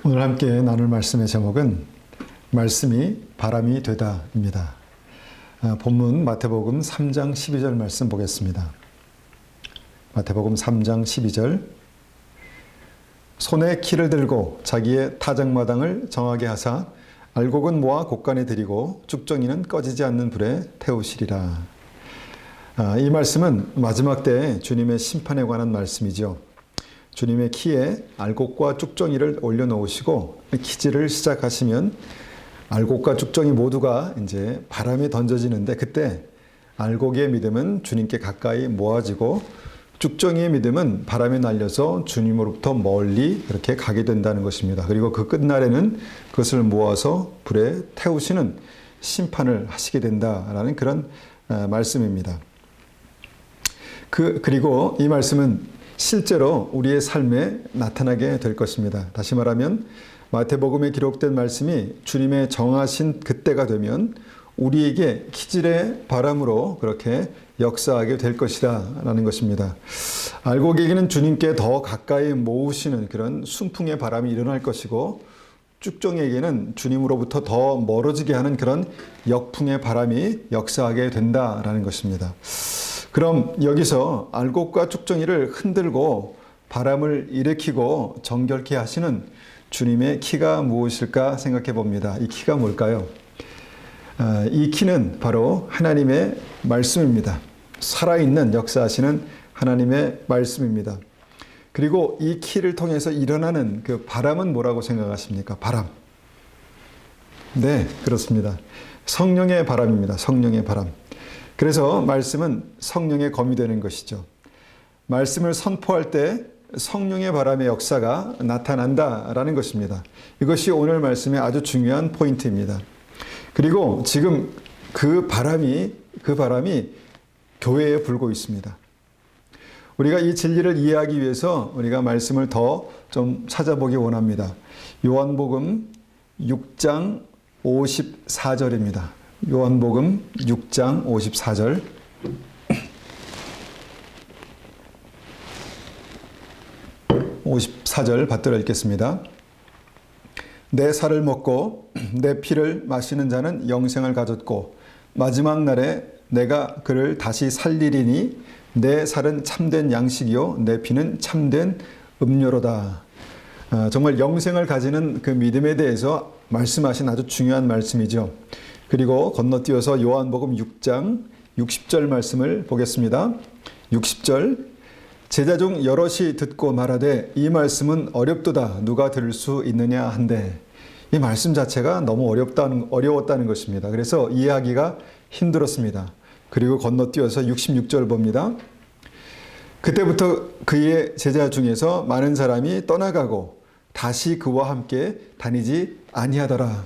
오늘 함께 나눌 말씀의 제목은 말씀이 바람이 되다입니다. 본문 마태복음 3장 12절 말씀 보겠습니다. 마태복음 3장 12절 손에 키를 들고 자기의 타작마당을 정하게 하사 알곡은 모아 곡간에 들이고 쭉정이는 꺼지지 않는 불에 태우시리라. 이 말씀은 마지막 때에 주님의 심판에 관한 말씀이죠. 주님의 키에 알곡과 쭉정이를 올려놓으시고 키질을 시작하시면 알곡과 쭉정이 모두가 이제 바람에 던져지는데, 그때 알곡의 믿음은 주님께 가까이 모아지고 쭉정이의 믿음은 바람에 날려서 주님으로부터 멀리 그렇게 가게 된다는 것입니다. 그리고 그 끝날에는 그것을 모아서 불에 태우시는 심판을 하시게 된다라는 그런 말씀입니다. 그리고 이 말씀은 실제로 우리의 삶에 나타나게 될 것입니다. 다시 말하면 마태복음에 기록된 말씀이 주님의 정하신 그때가 되면 우리에게 키질의 바람으로 그렇게 역사하게 될 것이다 라는 것입니다. 알곡에게는 주님께 더 가까이 모으시는 그런 순풍의 바람이 일어날 것이고, 쭉정에게는 주님으로부터 더 멀어지게 하는 그런 역풍의 바람이 역사하게 된다라는 것입니다. 그럼 여기서 알곡과 쭉정이를 흔들고 바람을 일으키고 정결케 하시는 주님의 키가 무엇일까 생각해 봅니다. 이 키가 뭘까요? 이 키는 바로 하나님의 말씀입니다. 살아있는 역사하시는 하나님의 말씀입니다. 그리고 이 키를 통해서 일어나는 그 바람은 뭐라고 생각하십니까? 바람. 네, 그렇습니다. 성령의 바람입니다. 성령의 바람. 그래서 말씀은 성령의 검이 되는 것이죠. 말씀을 선포할 때 성령의 바람의 역사가 나타난다라는 것입니다. 이것이 오늘 말씀의 아주 중요한 포인트입니다. 그리고 지금 그 바람이 교회에 불고 있습니다. 우리가 이 진리를 이해하기 위해서 우리가 말씀을 더 좀 찾아보기 원합니다. 요한복음 6장 54절입니다. 요한복음 6장 54절. 받들어 읽겠습니다. 내 살을 먹고 내 피를 마시는 자는 영생을 가졌고 마지막 날에 내가 그를 다시 살리리니 내 살은 참된 양식이요 내 피는 참된 음료로다. 정말 영생을 가지는 그 믿음에 대해서 말씀하신 아주 중요한 말씀이죠. 그리고 건너뛰어서 요한복음 6장 60절 말씀을 보겠습다 60절 제자 중 여럿이 듣고 말하되 이 말씀은 어렵도다 누가 들을 수 있느냐 한데, 이 말씀 자체가 너무 어려웠다는 것입니다. 그래서 이해하기가 힘들었습니다. 그리고 건너뛰어서 66절 봅니다. 그때부터 그의 제자 중에서 많은 사람이 떠나가고 다시 그와 함께 다니지 아니하더라.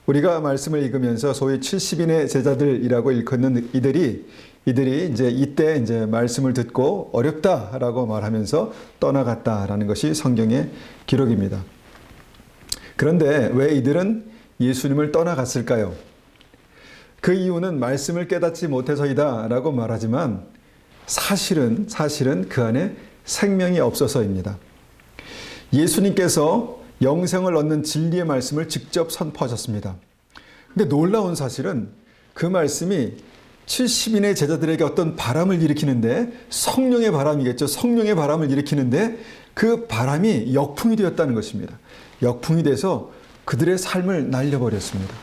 우리가 말씀을 읽으면서 소위 70인의 제자들이라고 일컫는 이들이 이제 이때 이제 말씀을 듣고 어렵다라고 말하면서 떠나갔다라는 것이 성경의 기록입니다. 그런데 왜 이들은 예수님을 떠나갔을까요? 그 이유는 말씀을 깨닫지 못해서이다라고 말하지만 사실은 그 안에 생명이 없어서입니다. 예수님께서 영생을 얻는 진리의 말씀을 직접 선포하셨습니다. 근데 놀라운 사실은 그 말씀이 70인의 제자들에게 어떤 바람을 일으키는데, 성령의 바람이겠죠. 성령의 바람을 일으키는데 그 바람이 역풍이 되었다는 것입니다. 역풍이 돼서 그들의 삶을 날려버렸습니다.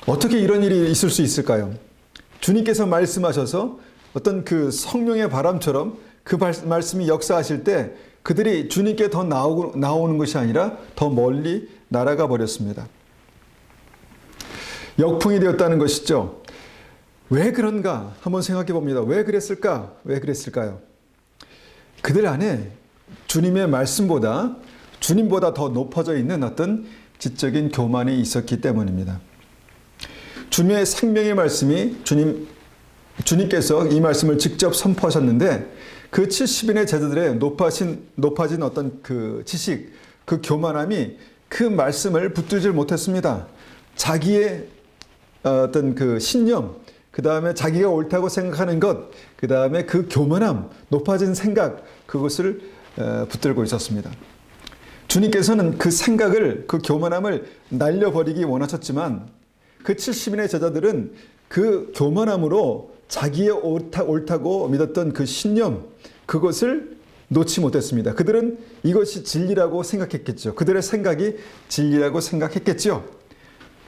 어떻게 이런 일이 있을 수 있을까요? 주님께서 말씀하셔서 어떤 그 성령의 바람처럼 그 말씀이 역사하실 때 그들이 주님께 더 나오는 것이 아니라 더 멀리 날아가 버렸습니다. 역풍이 되었다는 것이죠. 왜 그런가 한번 생각해 봅니다. 왜 그랬을까? 왜 그랬을까요? 그들 안에 주님의 말씀보다 주님보다 더 높아져 있는 어떤 지적인 교만이 있었기 때문입니다. 주님의 생명의 말씀이 주님께서 이 말씀을 직접 선포하셨는데 그 70인의 제자들의 높아진 어떤 그 지식, 그 교만함이 그 말씀을 붙들지 못했습니다. 자기의 어떤 그 신념, 그 다음에 자기가 옳다고 생각하는 것, 그 다음에 그 교만함, 높아진 생각, 그것을 붙들고 있었습니다. 주님께서는 그 생각을, 그 교만함을 날려버리기 원하셨지만 그 70인의 제자들은 그 교만함으로 자기의 옳다고 믿었던 그 신념, 그것을 놓지 못했습니다. 그들은 이것이 진리라고 생각했겠죠. 그들의 생각이 진리라고 생각했겠죠.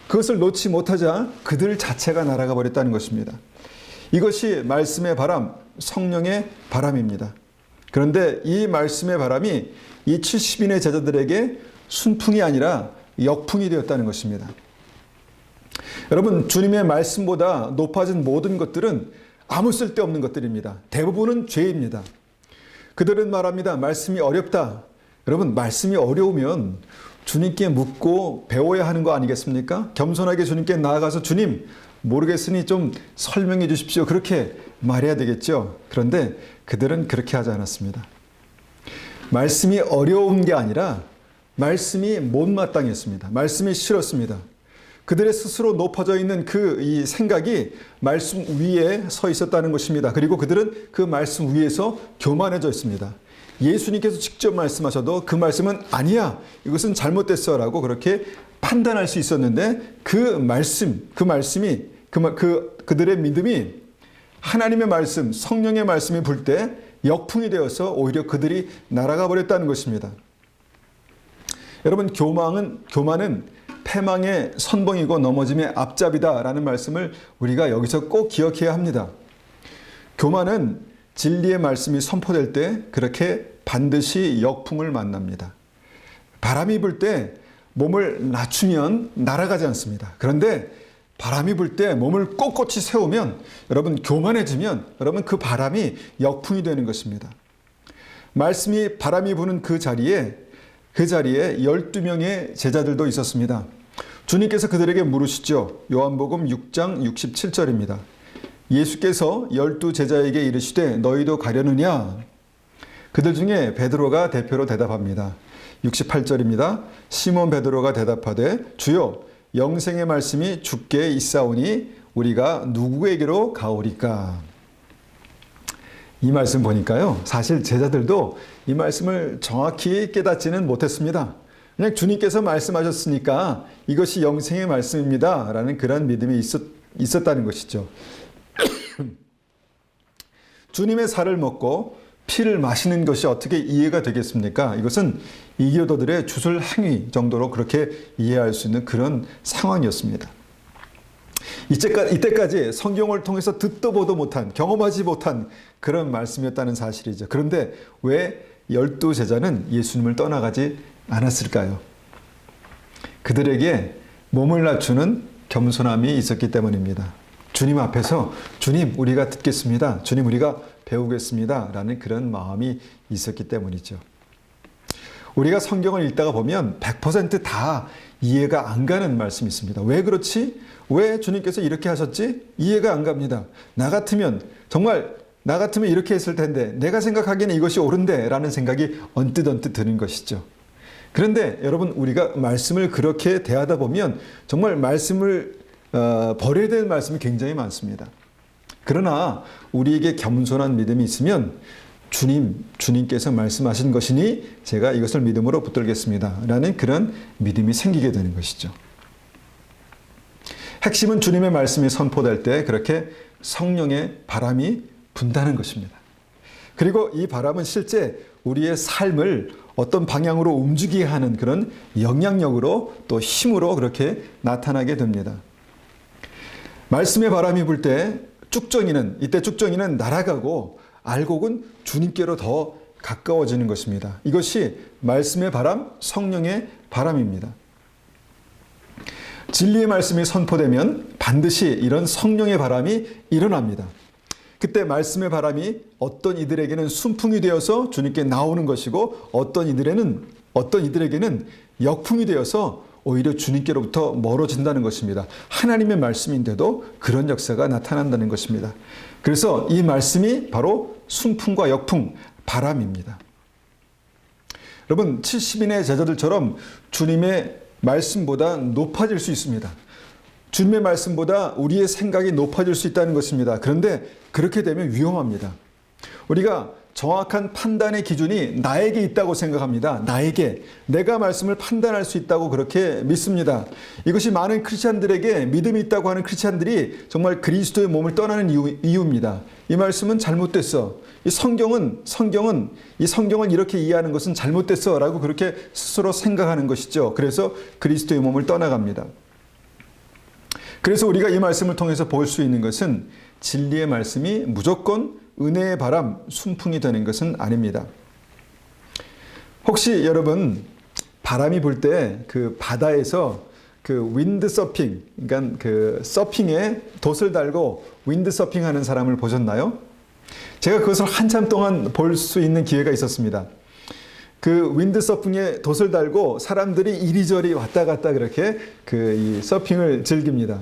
그것을 놓지 못하자 그들 자체가 날아가 버렸다는 것입니다. 이것이 말씀의 바람, 성령의 바람입니다. 그런데 이 말씀의 바람이 이 70인의 제자들에게 순풍이 아니라 역풍이 되었다는 것입니다. 여러분, 주님의 말씀보다 높아진 모든 것들은 아무 쓸데없는 것들입니다. 대부분은 죄입니다. 그들은 말합니다. 말씀이 어렵다. 여러분, 말씀이 어려우면 주님께 묻고 배워야 하는 거 아니겠습니까? 겸손하게 주님께 나아가서 주님, 모르겠으니 좀 설명해 주십시오. 그렇게 말해야 되겠죠. 그런데 그들은 그렇게 하지 않았습니다. 말씀이 어려운 게 아니라 말씀이 못마땅했습니다. 말씀이 싫었습니다. 그들의 스스로 높아져 있는 이 생각이 말씀 위에 서 있었다는 것입니다. 그리고 그들은 그 말씀 위에서 교만해져 있습니다. 예수님께서 직접 말씀하셔도 그 말씀은 아니야, 이것은 잘못됐어 라고 그렇게 판단할 수 있었는데 그들의 믿음이 하나님의 말씀, 성령의 말씀이 불 때 역풍이 되어서 오히려 그들이 날아가 버렸다는 것입니다. 여러분, 교만은 패망의 선봉이고 넘어짐의 앞잡이다라는 말씀을 우리가 여기서 꼭 기억해야 합니다. 교만은 진리의 말씀이 선포될 때 그렇게 반드시 역풍을 만납니다. 바람이 불 때 몸을 낮추면 날아가지 않습니다. 그런데 바람이 불 때 몸을 꼿꼿이 세우면, 여러분, 교만해지면 여러분 그 바람이 역풍이 되는 것입니다. 말씀이 바람이 부는 그 자리에 12명의 제자들도 있었습니다. 주님께서 그들에게 물으시죠. 요한복음 6장 67절입니다. 예수께서 12 제자에게 이르시되 너희도 가려느냐? 그들 중에 베드로가 대표로 대답합니다. 68절입니다. 시몬 베드로가 대답하되 주여, 영생의 말씀이 주께 있사오니 우리가 누구에게로 가오리까? 이 말씀 보니까요, 사실 제자들도 이 말씀을 정확히 깨닫지는 못했습니다. 그냥 주님께서 말씀하셨으니까 이것이 영생의 말씀입니다 라는 그런 믿음이 있었다는 것이죠. 주님의 살을 먹고 피를 마시는 것이 어떻게 이해가 되겠습니까? 이것은 이교도들의 주술 행위 정도로 그렇게 이해할 수 있는 그런 상황이었습니다. 이때까지 성경을 통해서 듣도 보도 못한, 경험하지 못한 그런 말씀이었다는 사실이죠. 그런데 왜 12 제자는 예수님을 떠나가지 않았을까요? 그들에게 몸을 낮추는 겸손함이 있었기 때문입니다. 주님 앞에서 주님, 우리가 듣겠습니다. 주님, 우리가 배우겠습니다 라는 그런 마음이 있었기 때문이죠. 우리가 성경을 읽다가 보면 100% 다 이해가 안 가는 말씀이 있습니다. 왜 그렇지? 왜 주님께서 이렇게 하셨지? 이해가 안 갑니다. 나 같으면 이렇게 했을 텐데, 내가 생각하기에는 이것이 옳은데 라는 생각이 언뜻 드는 것이죠. 그런데 여러분, 우리가 말씀을 그렇게 대하다 보면 정말 말씀을 버려야 될 말씀이 굉장히 많습니다. 그러나 우리에게 겸손한 믿음이 있으면 주님께서 말씀하신 것이니 제가 이것을 믿음으로 붙들겠습니다 라는 그런 믿음이 생기게 되는 것이죠. 핵심은 주님의 말씀이 선포될 때 그렇게 성령의 바람이 분다는 것입니다. 그리고 이 바람은 실제 우리의 삶을 어떤 방향으로 움직이게 하는 그런 영향력으로, 또 힘으로 그렇게 나타나게 됩니다. 말씀의 바람이 불 때 이때 쭉정이는 날아가고 알곡은 주님께로 더 가까워지는 것입니다. 이것이 말씀의 바람, 성령의 바람입니다. 진리의 말씀이 선포되면 반드시 이런 성령의 바람이 일어납니다. 그때 말씀의 바람이 어떤 이들에게는 순풍이 되어서 주님께 나오는 것이고, 어떤 이들에게는 역풍이 되어서 오히려 주님께로부터 멀어진다는 것입니다. 하나님의 말씀인데도 그런 역사가 나타난다는 것입니다. 그래서 이 말씀이 바로 순풍과 역풍, 바람입니다. 여러분, 70인의 제자들처럼 주님의 말씀보다 높아질 수 있습니다. 주님의 말씀보다 우리의 생각이 높아질 수 있다는 것입니다. 그런데 그렇게 되면 위험합니다. 우리가 정확한 판단의 기준이 나에게 있다고 생각합니다. 내가 말씀을 판단할 수 있다고 그렇게 믿습니다. 이것이 많은 크리스찬들에게 믿음이 있다고 하는 크리스찬들이 정말 그리스도의 몸을 떠나는 이유입니다. 이 말씀은 잘못됐어. 이 성경은 이 성경을 이렇게 이해하는 것은 잘못됐어 라고 그렇게 스스로 생각하는 것이죠. 그래서 그리스도의 몸을 떠나갑니다. 그래서 우리가 이 말씀을 통해서 볼 수 있는 것은 진리의 말씀이 무조건 은혜의 바람, 순풍이 되는 것은 아닙니다. 혹시 여러분 바람이 불 때 그 바다에서 그 윈드 서핑, 그러니까 그 서핑에 돛을 달고 윈드 서핑하는 사람을 보셨나요? 제가 그것을 한참 동안 볼 수 있는 기회가 있었습니다. 그 윈드 서핑에 돛을 달고 사람들이 이리저리 왔다 갔다 그렇게 이 서핑을 즐깁니다.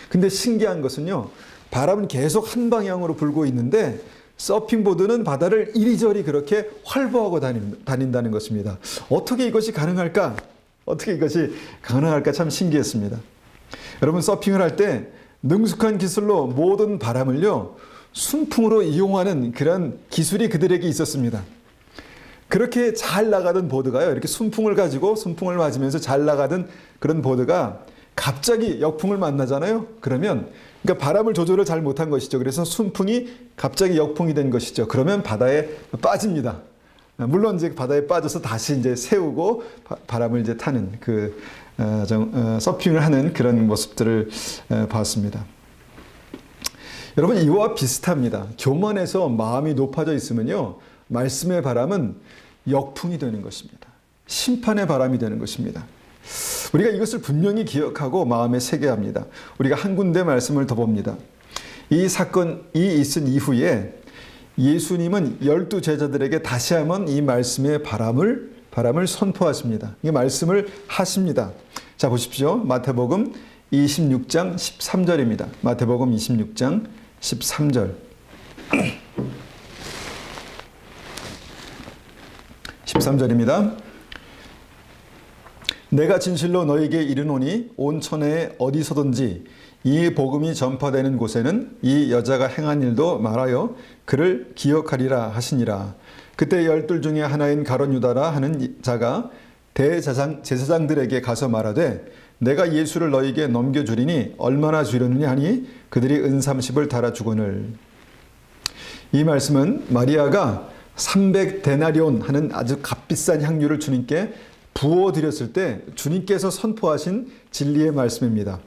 근데 신기한 것은요, 바람은 계속 한 방향으로 불고 있는데 서핑보드는 바다를 이리저리 그렇게 활보하고 다닌다는 것입니다. 어떻게 이것이 가능할까? 참 신기했습니다. 여러분, 서핑을 할 때 능숙한 기술로 모든 바람을요, 순풍으로 이용하는 그런 기술이 그들에게 있었습니다. 그렇게 잘 나가던 보드가요, 이렇게 순풍을 맞으면서 잘 나가던 그런 보드가 갑자기 역풍을 만나잖아요. 그러면 그러니까 바람을 조절을 잘 못한 것이죠. 그래서 순풍이 갑자기 역풍이 된 것이죠. 그러면 바다에 빠집니다. 물론 이제 바다에 빠져서 다시 이제 세우고 바람을 이제 타는 서핑을 하는 그런 모습들을 봤습니다. 여러분, 이와 비슷합니다. 교만해서 마음이 높아져 있으면요, 말씀의 바람은 역풍이 되는 것입니다. 심판의 바람이 되는 것입니다. 우리가 이것을 분명히 기억하고 마음에 새겨야 합니다. 우리가 한 군데 말씀을 더 봅니다. 이 사건이 있은 이후에 예수님은 12 제자들에게 다시 한번 이 말씀의 바람을 선포하십니다. 이 말씀을 하십니다. 자, 보십시오. 마태복음 26장 13절입니다. 마태복음 26장 13절. 13절입니다. 내가 진실로 너에게 이르노니 온 천하에 어디서든지 이 복음이 전파되는 곳에는 이 여자가 행한 일도 말하여 그를 기억하리라 하시니라. 그때 12 중에 하나인 가룟 유다라 하는 자가 제사장들에게 가서 말하되 내가 예수를 너에게 넘겨주리니 얼마나 주려느냐 하니 그들이 은 30을 달아주거늘. 이 말씀은 마리아가 300데나리온 하는 아주 값비싼 향유를 주님께 부어드렸을 때 주님께서 선포하신 진리의 말씀입니다.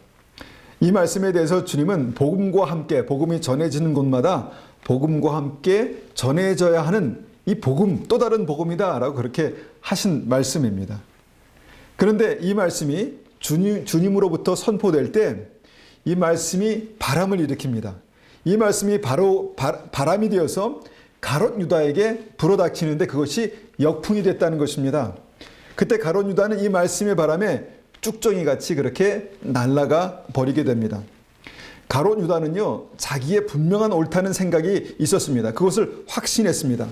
이 말씀에 대해서 주님은 복음과 함께, 복음이 전해지는 곳마다 복음과 함께 전해져야 하는 이 복음, 또 다른 복음이다 라고 그렇게 하신 말씀입니다. 그런데 이 말씀이 주님으로부터 선포될 때 이 말씀이 바람을 일으킵니다. 이 말씀이 바로 바람이 되어서 가롯 유다에게 불어닥치는데 그것이 역풍이 됐다는 것입니다. 그때 가롯 유다는 이 말씀의 바람에 쭉정이 같이 그렇게 날아가 버리게 됩니다. 가롯 유다는요, 자기의 분명한 옳다는 생각이 있었습니다. 그것을 확신했습니다.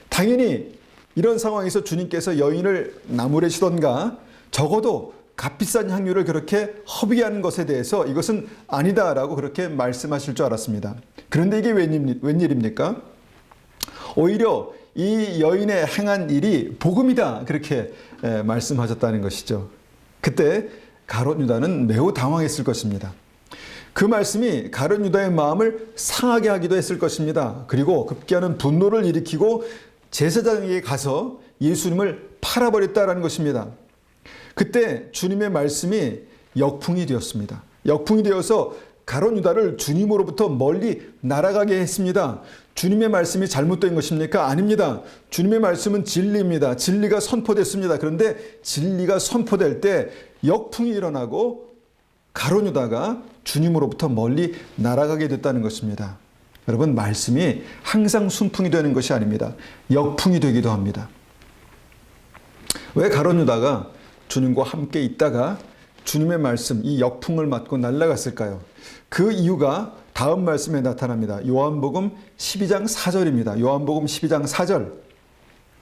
당연히 이런 상황에서 주님께서 여인을 나무래시던가 적어도 값비싼 향유를 그렇게 허비하는 것에 대해서 이것은 아니다라고 그렇게 말씀하실 줄 알았습니다. 그런데 이게 웬일입니까? 오히려 이 여인의 행한 일이 복음이다 그렇게 말씀하셨다는 것이죠. 그때 가롯 유다는 매우 당황했을 것입니다. 그 말씀이 가롯 유다의 마음을 상하게 하기도 했을 것입니다. 그리고 급기야는 분노를 일으키고 제사장에게 가서 예수님을 팔아버렸다라는 것입니다. 그때 주님의 말씀이 역풍이 되었습니다. 역풍이 되어서 가롯 유다를 주님으로부터 멀리 날아가게 했습니다. 주님의 말씀이 잘못된 것입니까? 아닙니다. 주님의 말씀은 진리입니다. 진리가 선포됐습니다. 그런데 진리가 선포될 때 역풍이 일어나고 가롯 유다가 주님으로부터 멀리 날아가게 됐다는 것입니다. 여러분, 말씀이 항상 순풍이 되는 것이 아닙니다. 역풍이 되기도 합니다. 왜 가롯 유다가 주님과 함께 있다가 주님의 말씀, 이 역풍을 맞고 날아갔을까요? 그 이유가 다음 말씀에 나타납니다. 요한복음 12장 4절입니다. 요한복음 12장 4절.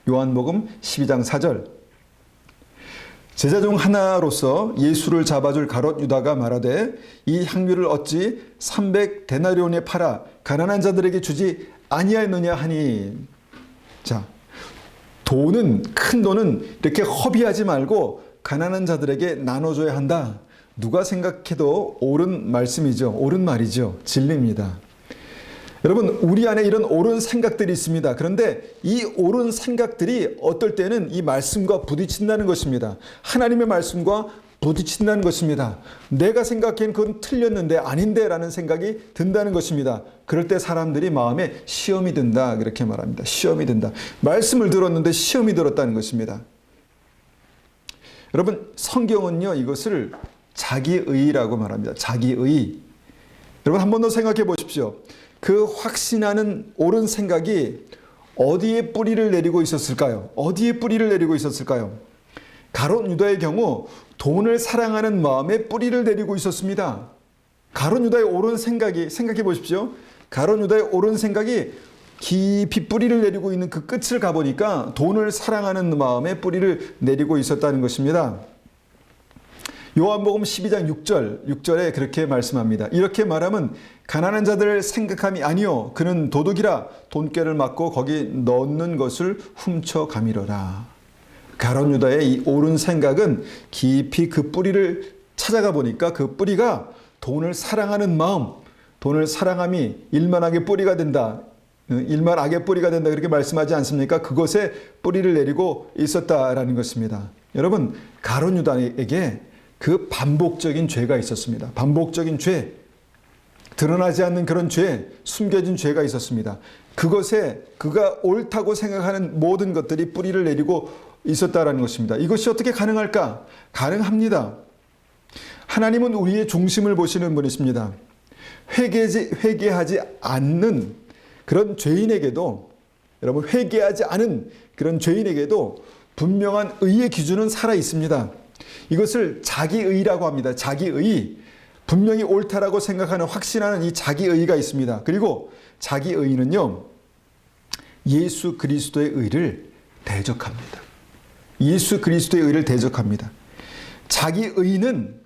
요한복음 12장 4절. 제자 중 하나로서 예수를 잡아줄 가롯 유다가 말하되 이 향유를 어찌 300데나리온에 팔아 가난한 자들에게 주지 아니하였느냐 하니. 자, 큰 돈은 이렇게 허비하지 말고 가난한 자들에게 나눠줘야 한다. 누가 생각해도 옳은 말씀이죠. 옳은 말이죠. 진리입니다. 여러분, 우리 안에 이런 옳은 생각들이 있습니다. 그런데 이 옳은 생각들이 어떨 때는 이 말씀과 부딪힌다는 것입니다. 하나님의 말씀과 부딪힌다는 것입니다. 내가 생각한 그건 틀렸는데 아닌데 라는 생각이 든다는 것입니다. 그럴 때 사람들이 마음에 시험이 든다 그렇게 말합니다. 시험이 든다. 말씀을 들었는데 시험이 들었다는 것입니다. 여러분, 성경은요 이것을 자기의라고 말합니다. 자기의. 여러분 한 번 더 생각해 보십시오. 그 확신하는 옳은 생각이 어디에 뿌리를 내리고 있었을까요? 어디에 뿌리를 내리고 있었을까요? 가룟 유다의 경우 돈을 사랑하는 마음에 뿌리를 내리고 있었습니다. 가룟 유다의 옳은 생각이, 생각해 보십시오. 가룟 유다의 옳은 생각이 깊이 뿌리를 내리고 있는 그 끝을 가보니까 돈을 사랑하는 마음에 뿌리를 내리고 있었다는 것입니다. 요한복음 12장 6절에 그렇게 말씀합니다. 이렇게 말하면 가난한 자들을 생각함이 아니요 그는 도둑이라 돈꾀를 맞고 거기 넣는 것을 훔쳐가미러라. 가룟 유다의 이 옳은 생각은 깊이 그 뿌리를 찾아가 보니까 그 뿌리가 돈을 사랑하는 마음, 돈을 사랑함이 일만하게 뿌리가 된다. 일만 악의 뿌리가 된다 그렇게 말씀하지 않습니까? 그것에 뿌리를 내리고 있었다라는 것입니다. 여러분, 가룟 유다에게 그 반복적인 죄가 있었습니다. 반복적인 죄, 드러나지 않는 그런 죄, 숨겨진 죄가 있었습니다. 그것에 그가 옳다고 생각하는 모든 것들이 뿌리를 내리고 있었다라는 것입니다. 이것이 어떻게 가능할까? 가능합니다. 하나님은 우리의 중심을 보시는 분이십니다. 회개하지 않는 그런 죄인에게도, 여러분 회개하지 않은 그런 죄인에게도 분명한 의의 기준은 살아 있습니다. 이것을 자기의라고 합니다. 자기의. 분명히 옳다라고 생각하는 확신하는 이 자기의가 있습니다. 그리고 자기의는요, 예수 그리스도의 의를 대적합니다. 예수 그리스도의 의를 대적합니다. 자기의는,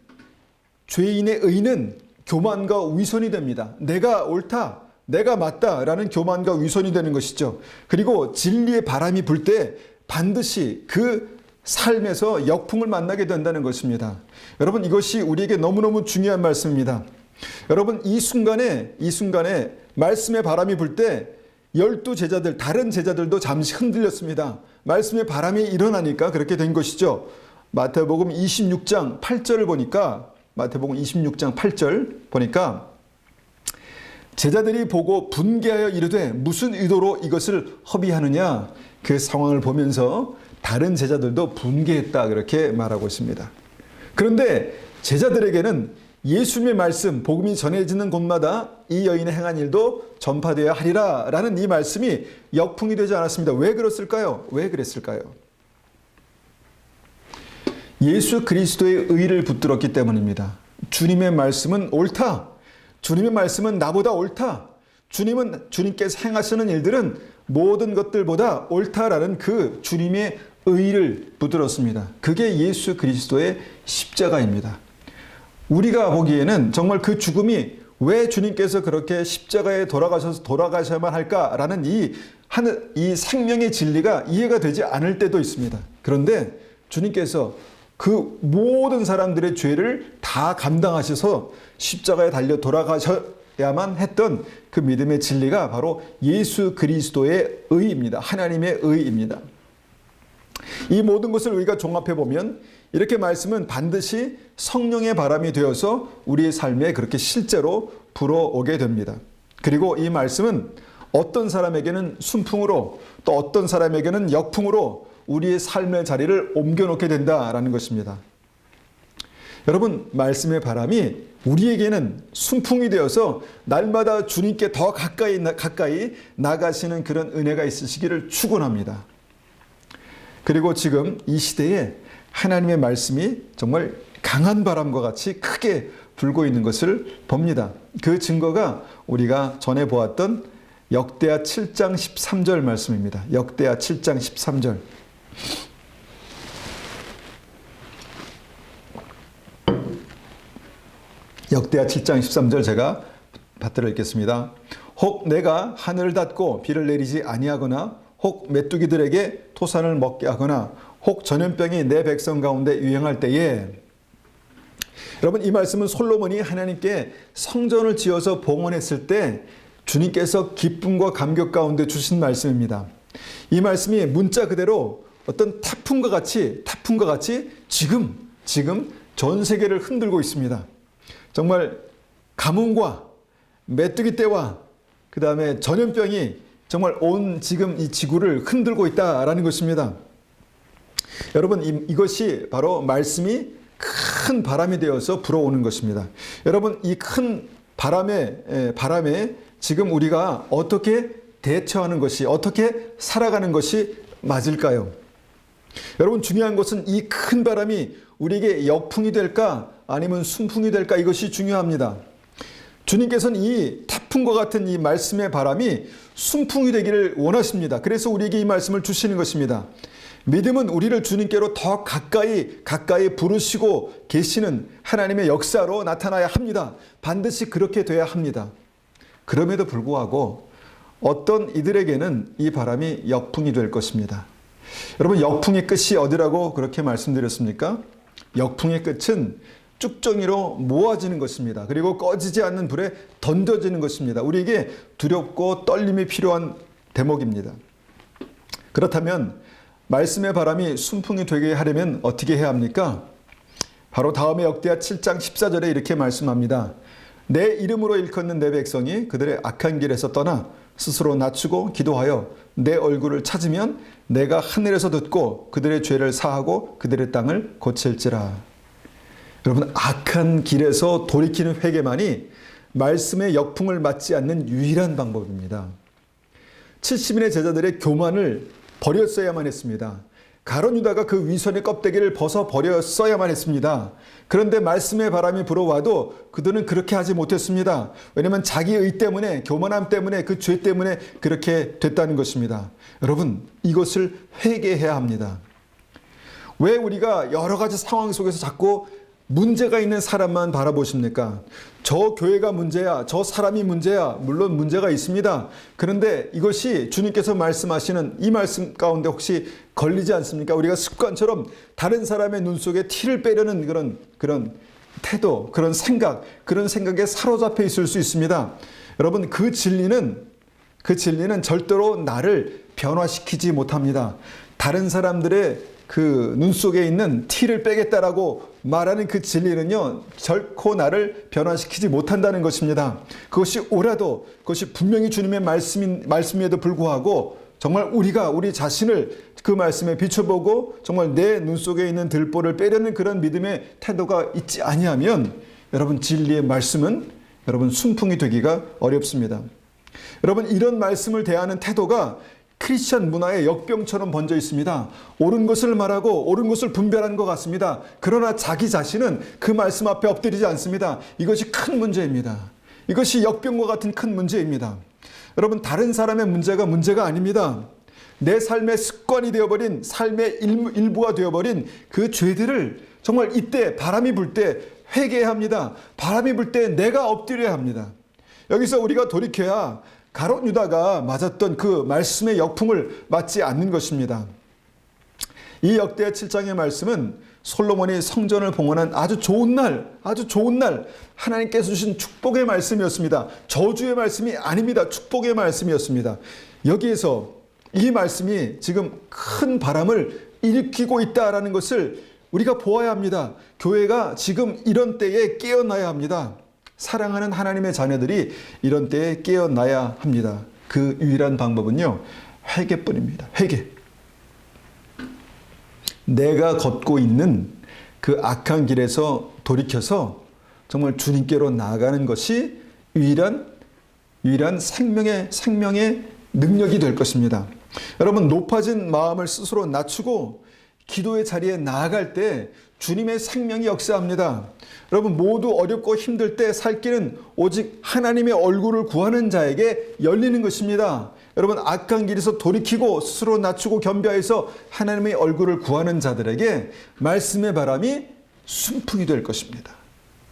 죄인의 의는 교만과 위선이 됩니다. 내가 옳다, 내가 맞다라는 교만과 위선이 되는 것이죠. 그리고 진리의 바람이 불 때 반드시 그 삶에서 역풍을 만나게 된다는 것입니다. 여러분, 이것이 우리에게 너무너무 중요한 말씀입니다. 여러분, 이 순간에 말씀의 바람이 불 때 12제자들, 다른 제자들도 잠시 흔들렸습니다. 말씀의 바람이 일어나니까 그렇게 된 것이죠. 마태복음 26장 8절을 보니까, 마태복음 26장 8절 보니까 제자들이 보고 분개하여 이르되 무슨 의도로 이것을 허비하느냐. 그 상황을 보면서 다른 제자들도 분개했다 그렇게 말하고 있습니다. 그런데 제자들에게는 예수님의 말씀, 복음이 전해지는 곳마다 이 여인의 행한 일도 전파되어야 하리라 라는 이 말씀이 역풍이 되지 않았습니다. 왜 그랬을까요? 왜 그랬을까요? 예수 그리스도의 의를 붙들었기 때문입니다. 주님의 말씀은 옳다. 주님의 말씀은 나보다 옳다. 주님께서 행하시는 일들은 모든 것들보다 옳다라는 그 주님의 의를 붙들었습니다. 그게 예수 그리스도의 십자가입니다. 우리가 보기에는 정말 그 죽음이 왜 주님께서 그렇게 십자가에 돌아가셔야만 할까라는 이 생명의 진리가 이해가 되지 않을 때도 있습니다. 그런데 주님께서 그 모든 사람들의 죄를 다 감당하셔서 십자가에 달려 돌아가셔야만 했던 그 믿음의 진리가 바로 예수 그리스도의 의입니다. 하나님의 의입니다. 이 모든 것을 우리가 종합해 보면 이렇게 말씀은 반드시 성령의 바람이 되어서 우리의 삶에 그렇게 실제로 불어오게 됩니다. 그리고 이 말씀은 어떤 사람에게는 순풍으로 또 어떤 사람에게는 역풍으로 우리의 삶의 자리를 옮겨놓게 된다라는 것입니다. 여러분, 말씀의 바람이 우리에게는 순풍이 되어서 날마다 주님께 더 가까이 나가시는 그런 은혜가 있으시기를 축원합니다. 그리고 지금 이 시대에 하나님의 말씀이 정말 강한 바람과 같이 크게 불고 있는 것을 봅니다. 그 증거가 우리가 전에 보았던 역대하 7장 13절 말씀입니다. 역대하 7장 13절. 역대하 7장 13절 제가 받들어 읽겠습니다. 혹 내가 하늘을 닫고 비를 내리지 아니하거나 혹 메뚜기들에게 토산을 먹게 하거나 혹 전염병이 내 백성 가운데 유행할 때에, 여러분 이 말씀은 솔로몬이 하나님께 성전을 지어서 봉헌했을 때 주님께서 기쁨과 감격 가운데 주신 말씀입니다. 이 말씀이 문자 그대로 어떤 타풍과 같이 지금 전 세계를 흔들고 있습니다. 정말 가뭄과 메뚜기 떼와 그 다음에 전염병이 정말 온 지금 이 지구를 흔들고 있다라는 것입니다. 여러분 이것이 바로 말씀이 큰 바람이 되어서 불어오는 것입니다. 여러분 이 큰 바람에 지금 우리가 어떻게 대처하는 것이, 어떻게 살아가는 것이 맞을까요? 여러분 중요한 것은 이 큰 바람이 우리에게 역풍이 될까 아니면 순풍이 될까, 이것이 중요합니다. 주님께서는 이 태풍과 같은 이 말씀의 바람이 순풍이 되기를 원하십니다. 그래서 우리에게 이 말씀을 주시는 것입니다. 믿음은 우리를 주님께로 더 가까이 부르시고 계시는 하나님의 역사로 나타나야 합니다. 반드시 그렇게 돼야 합니다. 그럼에도 불구하고 어떤 이들에게는 이 바람이 역풍이 될 것입니다. 여러분 역풍의 끝이 어디라고 그렇게 말씀드렸습니까? 역풍의 끝은 쭉정이로 모아지는 것입니다. 그리고 꺼지지 않는 불에 던져지는 것입니다. 우리에게 두렵고 떨림이 필요한 대목입니다. 그렇다면 말씀의 바람이 순풍이 되게 하려면 어떻게 해야 합니까? 바로 다음에 역대하 7장 14절에 이렇게 말씀합니다. 내 이름으로 일컫는 내 백성이 그들의 악한 길에서 떠나 스스로 낮추고 기도하여 내 얼굴을 찾으면 내가 하늘에서 듣고 그들의 죄를 사하고 그들의 땅을 고칠지라. 여러분 악한 길에서 돌이키는 회개만이 말씀의 역풍을 맞지 않는 유일한 방법입니다. 70인의 제자들의 교만을 버렸어야만 했습니다. 가룟 유다가 그 위선의 껍데기를 벗어 버렸어야만 했습니다. 그런데 말씀의 바람이 불어와도 그들은 그렇게 하지 못했습니다. 왜냐하면 자기의 때문에, 교만함 때문에, 그 죄 때문에 그렇게 됐다는 것입니다. 여러분 이것을 회개해야 합니다. 왜 우리가 여러 가지 상황 속에서 자꾸 문제가 있는 사람만 바라보십니까? 저 교회가 문제야, 저 사람이 문제야. 물론 문제가 있습니다. 그런데 이것이 주님께서 말씀하시는 이 말씀 가운데 혹시 걸리지 않습니까? 우리가 습관처럼 다른 사람의 눈 속에 티를 빼려는 그런 태도, 그런 생각에 사로잡혀 있을 수 있습니다. 여러분 그 진리는 절대로 나를 변화시키지 못합니다. 다른 사람들의 그 눈 속에 있는 티를 빼겠다라고 말하는 그 진리는요, 결코 나를 변화시키지 못한다는 것입니다. 그것이 옳아도, 그것이 분명히 주님의 말씀임에도 불구하고 정말 우리가 우리 자신을 그 말씀에 비춰보고 정말 내 눈 속에 있는 들보를 빼려는 그런 믿음의 태도가 있지 아니하면 여러분 진리의 말씀은 여러분 순풍이 되기가 어렵습니다. 여러분 이런 말씀을 대하는 태도가 크리스천 문화의 역병처럼 번져 있습니다. 옳은 것을 말하고 옳은 것을 분별하는 것 같습니다. 그러나 자기 자신은 그 말씀 앞에 엎드리지 않습니다. 이것이 큰 문제입니다. 이것이 역병과 같은 큰 문제입니다. 여러분 다른 사람의 문제가 아닙니다. 내 삶의 습관이 되어버린, 삶의 일부가 되어버린 그 죄들을 정말 이때 바람이 불 때 회개해야 합니다. 바람이 불 때 내가 엎드려야 합니다. 여기서 우리가 돌이켜야 가룟 유다가 맞았던 그 말씀의 역풍을 맞지 않는 것입니다. 이 역대하 7장의 말씀은 솔로몬이 성전을 봉헌한 아주 좋은 날 하나님께서 주신 축복의 말씀이었습니다. 저주의 말씀이 아닙니다. 축복의 말씀이었습니다. 여기에서 이 말씀이 지금 큰 바람을 일으키고 있다라는 것을 우리가 보아야 합니다. 교회가 지금 이런 때에 깨어나야 합니다. 사랑하는 하나님의 자녀들이 이런 때에 깨어나야 합니다. 그 유일한 방법은요, 회개뿐입니다. 회개. 내가 걷고 있는 그 악한 길에서 돌이켜서 정말 주님께로 나아가는 것이 유일한 생명의 능력이 될 것입니다. 여러분 높아진 마음을 스스로 낮추고 기도의 자리에 나아갈 때 주님의 생명이 역사합니다. 여러분 모두 어렵고 힘들 때 살 길은 오직 하나님의 얼굴을 구하는 자에게 열리는 것입니다. 여러분 악한 길에서 돌이키고 스스로 낮추고 겸비하여서 하나님의 얼굴을 구하는 자들에게 말씀의 바람이 순풍이 될 것입니다.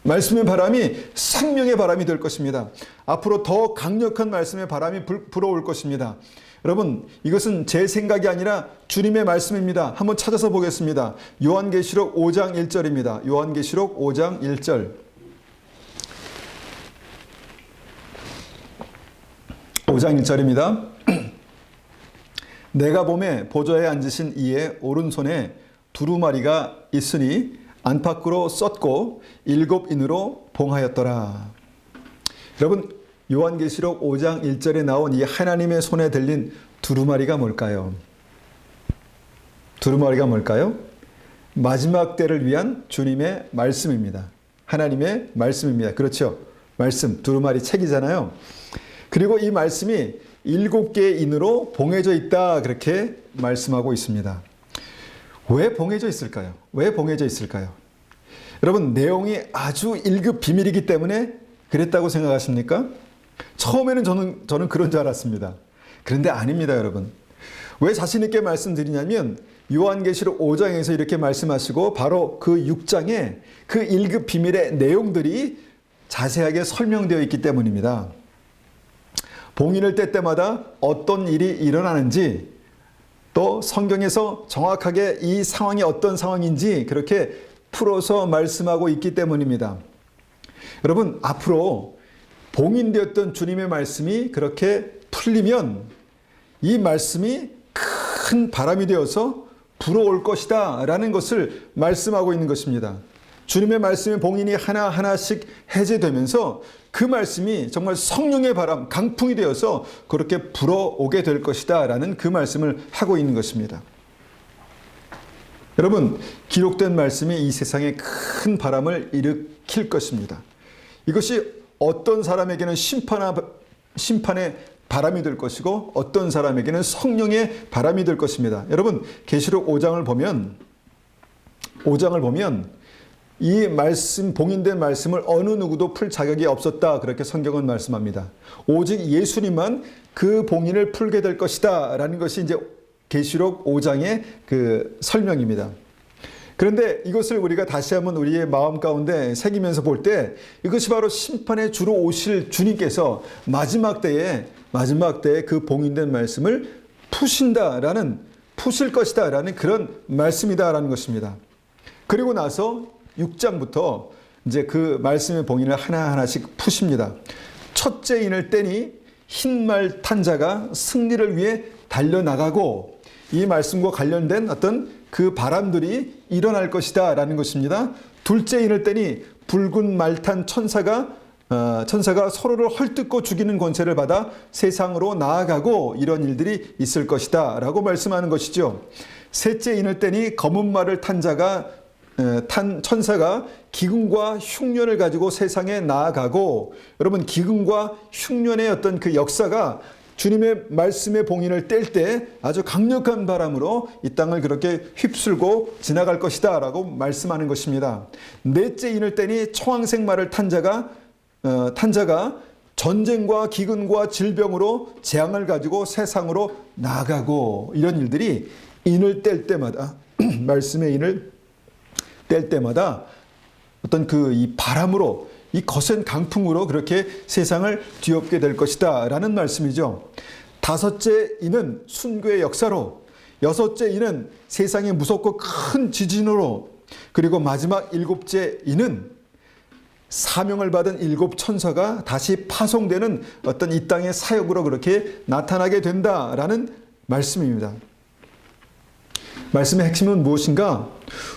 말씀의 바람이 생명의 바람이 될 것입니다. 앞으로 더 강력한 말씀의 바람이 불어올 것입니다. 여러분, 이것은 제 생각이 아니라 주님의 말씀입니다. 한번 찾아서 보겠습니다. 요한계시록 5장 1절입니다. 요한계시록 5장 1절. 5장 1절입니다. 내가 보매 보좌에 앉으신 이의 오른손에 두루마리가 있으니 안팎으로 썼고 7인으로 봉하였더라. 여러분, 요한계시록 5장 1절에 나온 이 하나님의 손에 들린 두루마리가 뭘까요? 두루마리가 뭘까요? 마지막 때를 위한 주님의 말씀입니다. 하나님의 말씀입니다. 그렇죠? 말씀, 두루마리 책이잖아요. 그리고 이 말씀이 7개의 인으로 봉해져 있다, 그렇게 말씀하고 있습니다. 왜 봉해져 있을까요? 왜 봉해져 있을까요? 여러분, 내용이 아주 1급 비밀이기 때문에 그랬다고 생각하십니까? 처음에는 저는 그런 줄 알았습니다. 그런데 아닙니다, 여러분. 왜 자신 있게 말씀드리냐면 요한계시록 5장에서 이렇게 말씀하시고 바로 그 6장에 그 1급 비밀의 내용들이 자세하게 설명되어 있기 때문입니다. 봉인을 뗄 때마다 어떤 일이 일어나는지, 또 성경에서 정확하게 이 상황이 어떤 상황인지 그렇게 풀어서 말씀하고 있기 때문입니다. 여러분, 앞으로 봉인되었던 주님의 말씀이 그렇게 풀리면 이 말씀이 큰 바람이 되어서 불어올 것이다 라는 것을 말씀하고 있는 것입니다. 주님의 말씀의 봉인이 하나하나씩 해제되면서 그 말씀이 정말 성령의 바람, 강풍이 되어서 그렇게 불어오게 될 것이다 라는 그 말씀을 하고 있는 것입니다. 여러분, 기록된 말씀이 이 세상에 큰 바람을 일으킬 것입니다. 이것이 어떤 사람에게는 심판의 바람이 될 것이고 어떤 사람에게는 성령의 바람이 될 것입니다. 여러분, 계시록 5장을 보면 이 말씀, 봉인된 말씀을 어느 누구도 풀 자격이 없었다, 그렇게 성경은 말씀합니다. 오직 예수님만 그 봉인을 풀게 될 것이다 라는 것이 이제 계시록 5장의 그 설명입니다. 그런데 이것을 우리가 다시 한번 우리의 마음 가운데 새기면서 볼 때 이것이 바로 심판에 주로 오실 주님께서 마지막 때에 그 봉인된 말씀을 푸실 것이다 라는 그런 말씀이다라는 것입니다. 그리고 나서 6장부터 이제 그 말씀의 봉인을 하나하나씩 푸십니다. 첫째 인을 떼니 흰말 탄 자가 승리를 위해 달려나가고, 이 말씀과 관련된 어떤 그 바람들이 일어날 것이다 라는 것입니다. 둘째 인을 떼니 붉은 말 탄 천사가 서로를 헐뜯고 죽이는 권세를 받아 세상으로 나아가고, 이런 일들이 있을 것이다 라고 말씀하는 것이죠. 셋째 인을 떼니 검은 말을 탄 천사가 기근과 흉년을 가지고 세상에 나아가고, 여러분, 기근과 흉년의 어떤 그 역사가 주님의 말씀의 봉인을 뗄 때 아주 강력한 바람으로 이 땅을 그렇게 휩쓸고 지나갈 것이다 라고 말씀하는 것입니다. 넷째 인을 떼니 청황색 말을 탄 자가 전쟁과 기근과 질병으로 재앙을 가지고 세상으로 나아가고, 이런 일들이 인을 뗄 때마다 말씀의 인을 뗄 때마다 어떤 이 바람으로, 이 거센 강풍으로 그렇게 세상을 뒤엎게 될 것이다 라는 말씀이죠. 다섯째 인은 순교의 역사로, 여섯째 인은 세상의 무섭고 큰 지진으로, 그리고 마지막 일곱째 인은 사명을 받은 7 천사가 다시 파송되는 어떤 이 땅의 사역으로 그렇게 나타나게 된다라는 말씀입니다. 말씀의 핵심은 무엇인가?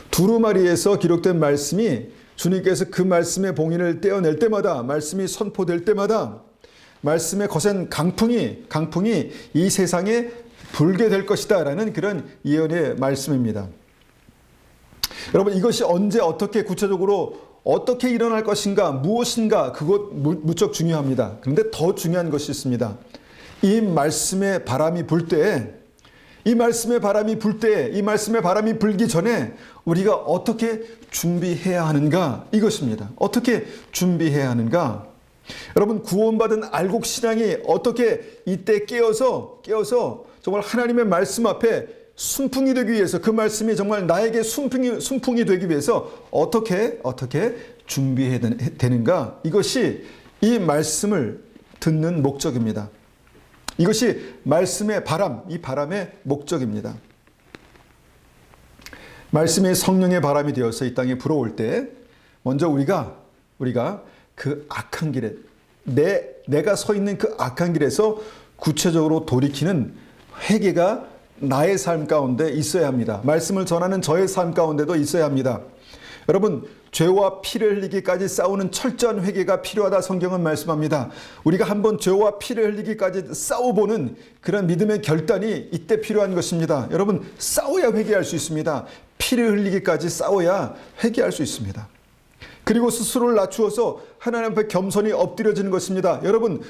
두루마리에서 기록된 말씀이 주님께서 그 말씀의 봉인을 떼어낼 때마다, 말씀이 선포될 때마다 말씀의 거센 강풍이 이 세상에 불게 될 것이다 라는 그런 예언의 말씀입니다. 여러분, 이것이 언제 어떻게 구체적으로 어떻게 일어날 것인가, 무엇인가, 그것 무척 중요합니다. 그런데 더 중요한 것이 있습니다. 이 말씀의 바람이 불 때에, 이 말씀의 바람이 불기 전에 우리가 어떻게 준비해야 하는가, 이것입니다. 어떻게 준비해야 하는가? 여러분, 구원받은 알곡 신앙이 어떻게 이때 깨어서 정말 하나님의 말씀 앞에 순풍이 되기 위해서, 그 말씀이 정말 나에게 순풍이 되기 위해서 어떻게 준비해야 되는가? 이것이 이 말씀을 듣는 목적입니다. 이것이 말씀의 바람, 이 바람의 목적입니다. 말씀이 성령의 바람이 되어서 이 땅에 불어올 때 먼저 우리가 그 악한 길에 내가 서 있는 그 악한 길에서 구체적으로 돌이키는 회개가 나의 삶 가운데 있어야 합니다. 말씀을 전하는 저의 삶 가운데도 있어야 합니다. 여러분, 죄와 피를 흘리기까지 싸우는 철저한 회개가 필요하다 성경은 말씀합니다. 우리가 한번 죄와 피를 흘리기까지 싸워보는 그런 믿음의 결단이 이때 필요한 것입니다. 여러분, 싸워야 회개할 수 있습니다. 피를 흘리기까지 싸워야 회개할 수 있습니다. 그리고 스스로를 낮추어서 하나님 앞에 겸손히 엎드려지는 것입니다. 여러분,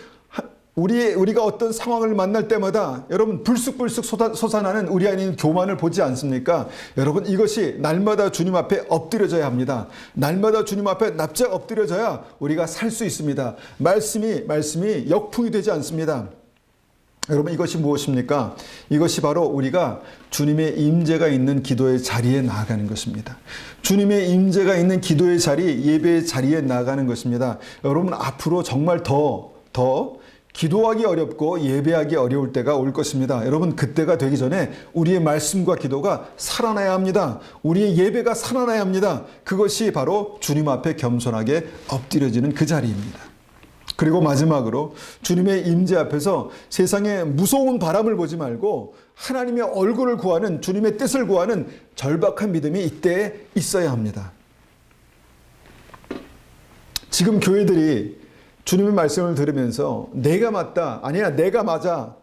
우리가 어떤 상황을 만날 때마다 여러분 불쑥불쑥 솟아나는 우리 안에 있는 교만을 보지 않습니까? 여러분, 이것이 날마다 주님 앞에 엎드려져야 합니다. 날마다 주님 앞에 납작 엎드려져야 우리가 살 수 있습니다. 말씀이 역풍이 되지 않습니다. 여러분, 이것이 무엇입니까? 이것이 바로 우리가 주님의 임재가 있는 기도의 자리에 나아가는 것입니다. 주님의 임재가 있는 기도의 자리, 예배의 자리에 나아가는 것입니다. 여러분, 앞으로 정말 더 기도하기 어렵고 예배하기 어려울 때가 올 것입니다. 여러분, 그때가 되기 전에 우리의 말씀과 기도가 살아나야 합니다. 우리의 예배가 살아나야 합니다. 그것이 바로 주님 앞에 겸손하게 엎드려지는 그 자리입니다. 그리고 마지막으로 주님의 임재 앞에서 세상의 무서운 바람을 보지 말고 하나님의 얼굴을 구하는, 주님의 뜻을 구하는 절박한 믿음이 이때에 있어야 합니다. 지금 교회들이 주님의 말씀을 들으면서 내가 맞다, 아니야 내가 맞아,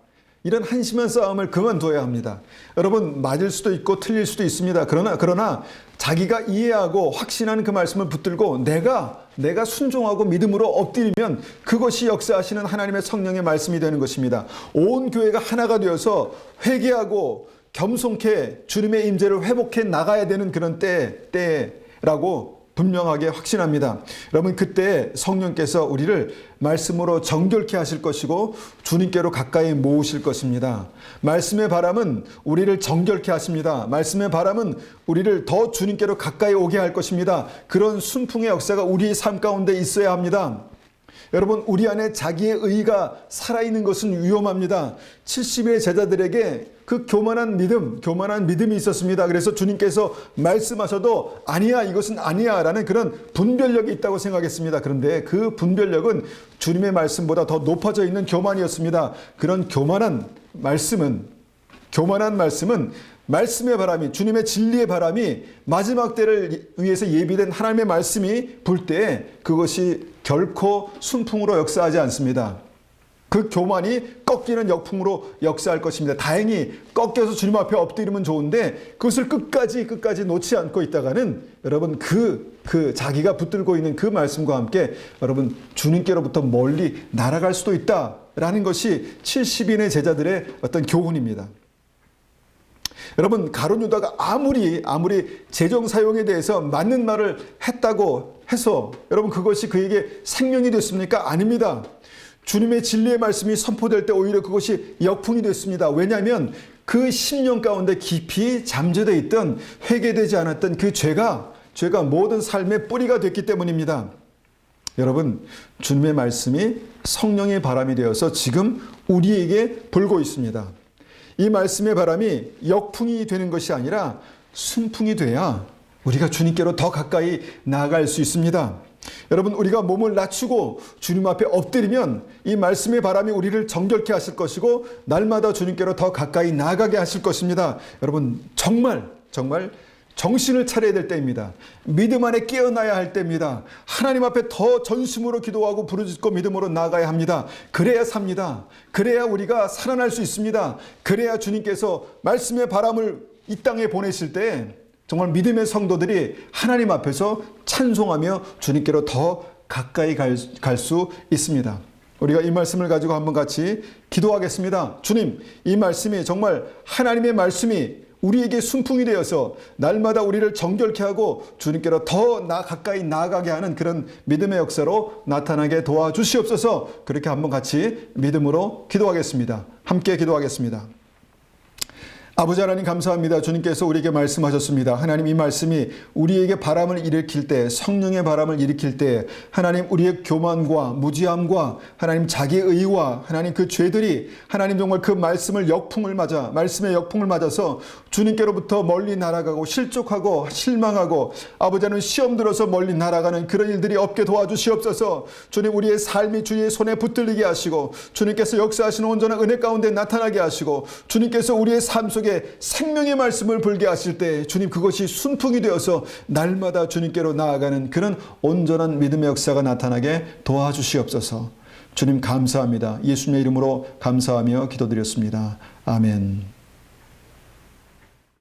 이런 한심한 싸움을 그만둬야 합니다. 여러분, 맞을 수도 있고 틀릴 수도 있습니다. 그러나 자기가 이해하고 확신하는 그 말씀을 붙들고 내가 순종하고 믿음으로 엎드리면 그것이 역사하시는 하나님의 성령의 말씀이 되는 것입니다. 온 교회가 하나가 되어서 회개하고 겸손케 주님의 임재를 회복해 나가야 되는 그런 때라고 분명하게 확신합니다. 여러분, 그때 성령께서 우리를 말씀으로 정결케 하실 것이고 주님께로 가까이 모으실 것입니다. 말씀의 바람은 우리를 정결케 하십니다. 말씀의 바람은 우리를 더 주님께로 가까이 오게 할 것입니다. 그런 순풍의 역사가 우리의 삶 가운데 있어야 합니다. 여러분, 우리 안에 자기의 의가 살아있는 것은 위험합니다. 70의 제자들에게 그 교만한 믿음이 있었습니다. 그래서 주님께서 말씀하셔도 아니야, 이것은 아니야 라는 그런 분별력이 있다고 생각했습니다. 그런데 그 분별력은 주님의 말씀보다 더 높아져 있는 교만이었습니다. 그런 교만한 말씀은 말씀의 바람이, 주님의 진리의 바람이 마지막 때를 위해서 예비된 하나님의 말씀이 불 때 그것이 결코 순풍으로 역사하지 않습니다. 그 교만이 꺾이는 역풍으로 역사할 것입니다. 다행히 꺾여서 주님 앞에 엎드리면 좋은데 그것을 끝까지 놓지 않고 있다가는 여러분 그 자기가 붙들고 있는 그 말씀과 함께 여러분 주님께로부터 멀리 날아갈 수도 있다라는 것이 70인의 제자들의 어떤 교훈입니다. 여러분, 가룟 유다가 아무리 재정 사용에 대해서 맞는 말을 했다고 해서 여러분 그것이 그에게 생명이 됐습니까? 아닙니다. 주님의 진리의 말씀이 선포될 때 오히려 그것이 역풍이 됐습니다. 왜냐하면 그 10년 가운데 깊이 잠재되어 있던, 회개되지 않았던 그 죄가 모든 삶의 뿌리가 됐기 때문입니다. 여러분, 주님의 말씀이 성령의 바람이 되어서 지금 우리에게 불고 있습니다. 이 말씀의 바람이 역풍이 되는 것이 아니라 순풍이 돼야 우리가 주님께로 더 가까이 나아갈 수 있습니다. 여러분, 우리가 몸을 낮추고 주님 앞에 엎드리면 이 말씀의 바람이 우리를 정결케 하실 것이고 날마다 주님께로 더 가까이 나아가게 하실 것입니다. 여러분, 정말 정신을 차려야 될 때입니다. 믿음 안에 깨어나야 할 때입니다. 하나님 앞에 더 전심으로 기도하고 부르짖고 믿음으로 나아가야 합니다. 그래야 삽니다. 그래야 우리가 살아날 수 있습니다. 그래야 주님께서 말씀의 바람을 이 땅에 보내실 때 정말 믿음의 성도들이 하나님 앞에서 찬송하며 주님께로 더 가까이 갈 수 있습니다. 우리가 이 말씀을 가지고 한번 같이 기도하겠습니다. 주님, 이 말씀이 정말 하나님의 말씀이 우리에게 순풍이 되어서 날마다 우리를 정결케 하고 주님께로 더 가까이 나아가게 하는 그런 믿음의 역사로 나타나게 도와주시옵소서. 그렇게 한번 같이 믿음으로 기도하겠습니다. 함께 기도하겠습니다. 아버지 하나님 감사합니다. 주님께서 우리에게 말씀하셨습니다. 하나님 이 말씀이 우리에게 바람을 일으킬 때, 성령의 바람을 일으킬 때 하나님 우리의 교만과 무지함과 하나님 자기의와 하나님 그 죄들이 하나님 정말 그 말씀의 역풍을 맞아서 주님께로부터 멀리 날아가고 실족하고 실망하고 아버지 하나님 시험 들어서 멀리 날아가는 그런 일들이 없게 도와주시옵소서. 주님 우리의 삶이 주의 손에 붙들리게 하시고 주님께서 역사하시는 온전한 은혜 가운데 나타나게 하시고 주님께서 우리의 삶 속에 생명의 말씀을 불게 하실 때 주님 그것이 순풍이 되어서 날마다 주님께로 나아가는 그런 온전한 믿음의 역사가 나타나게 도와주시옵소서. 주님 감사합니다. 예수님의 이름으로 감사하며 기도드렸습니다. 아멘.